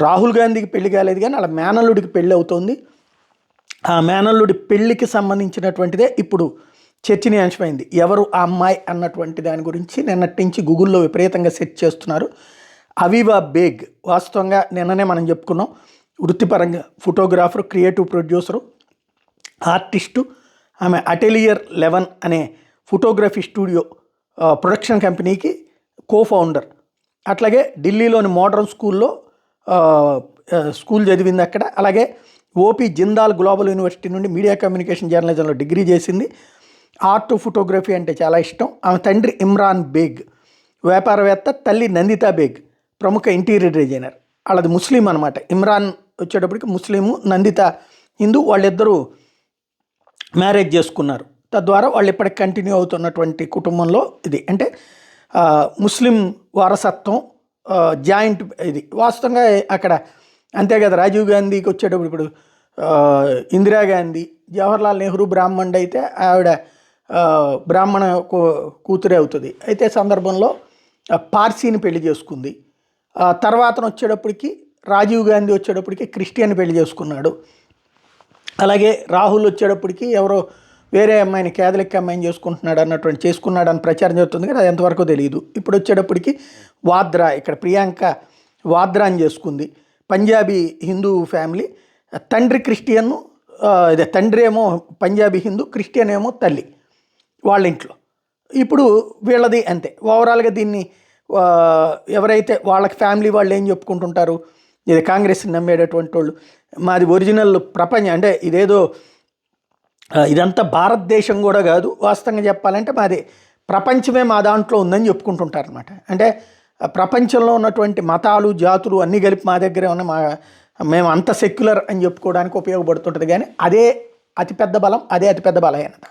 రాహుల్ గాంధీకి పెళ్లి కాలేదు కానీ వాళ్ళ మేనల్లుడికి పెళ్ళి అవుతోంది. ఆ మేనల్లుడి పెళ్లికి సంబంధించినటువంటిదే ఇప్పుడు చర్చనీయాంశమైంది. ఎవరు ఆ అమ్మాయి అన్నటువంటి దాని గురించి నిన్నటి నుంచి గూగుల్లో విపరీతంగా సెర్చ్ చేస్తున్నారు. అవీవా బేగ్ వాస్తవంగా నిన్ననే మనం చెప్పుకున్నాం, వృత్తిపరంగా ఫోటోగ్రాఫరు, క్రియేటివ్ ప్రొడ్యూసరు, ఆర్టిస్టు. ఆమె అటెలియర్ 11 అనే ఫోటోగ్రఫీ స్టూడియో ప్రొడక్షన్ కంపెనీకి ఫౌండర్. అట్లాగే ఢిల్లీలోని మోడర్న్ స్కూల్లో స్కూల్ చదివింది అక్కడ. అలాగే ఓపీ జిందాల్ గ్లోబల్ యూనివర్సిటీ నుండి మీడియా కమ్యూనికేషన్ జర్నలిజంలో డిగ్రీ చేసింది. ఆర్ట్ ఫోటోగ్రఫీ అంటే చాలా ఇష్టం. ఆమె తండ్రి ఇమ్రాన్ బేగ్ వ్యాపారవేత్త, తల్లి నందితా బేగ్ ప్రముఖ ఇంటీరియర్ డిజైనర్. వాళ్ళది ముస్లిం అనమాట. ఇమ్రాన్ వచ్చేటప్పటికి ముస్లిము, నందిత హిందూ. వాళ్ళిద్దరూ మ్యారేజ్ చేసుకున్నారు. తద్వారా వాళ్ళు ఇప్పటికి కంటిన్యూ అవుతున్నటువంటి కుటుంబంలో ఇది అంటే ముస్లిం వారసత్వం జాయింట్ ఇది వాస్తవంగా అక్కడ అంతే కదా. రాజీవ్ గాంధీకి వచ్చేటప్పుడు ఇప్పుడు ఇందిరాగాంధీ, జవహర్లాల్ నెహ్రూ బ్రాహ్మణుడు అయితే ఆవిడ బ్రాహ్మణ కూతురే అవుతుంది. అయితే సందర్భంలో పార్సీని పెళ్లి చేసుకుంది. తర్వాత వచ్చేటప్పటికి రాజీవ్ గాంధీ వచ్చేటప్పటికి క్రిస్టియన్ పెళ్లి చేసుకున్నాడు. అలాగే రాహుల్ వచ్చేటప్పటికి ఎవరో వేరే అమ్మాయిని, కేథలిక్ అమ్మాయిని చేసుకున్నాడని ప్రచారం జరుగుతుంది కానీ అది ఎంతవరకు తెలియదు. ఇప్పుడు వచ్చేటప్పటికి వాద్రా, ఇక్కడ ప్రియాంక వాద్రాని చేసుకుంది. పంజాబీ హిందూ ఫ్యామిలీ, తండ్రి క్రిస్టియన్, ఇదే తండ్రి ఏమో పంజాబీ హిందూ, క్రిస్టియన్ ఏమో తల్లి వాళ్ళ ఇంట్లో. ఇప్పుడు వీళ్ళది అంతే. ఓవరాల్గా దీన్ని ఎవరైతే వాళ్ళకి ఫ్యామిలీ వాళ్ళు ఏం చెప్పుకుంటుంటారు, ఇది కాంగ్రెస్ని నమ్మేటటువంటి వాళ్ళు, మాది ఒరిజినల్ ప్రపంచం అంటే ఇదేదో ఇదంతా భారతదేశం కూడా కాదు, వాస్తవంగా చెప్పాలంటే మాది ప్రపంచమే మా దాంట్లో ఉందని చెప్పుకుంటుంటారు అనమాట. అంటే ప్రపంచంలో ఉన్నటువంటి మతాలు, జాతులు అన్నీ కలిపి మా దగ్గరే ఉన్న మేము అంత సెక్యులర్ అని చెప్పుకోవడానికి ఉపయోగపడుతుంటుంది. కానీ అదే అతిపెద్ద బలం, అదే అతిపెద్ద బలహీనత.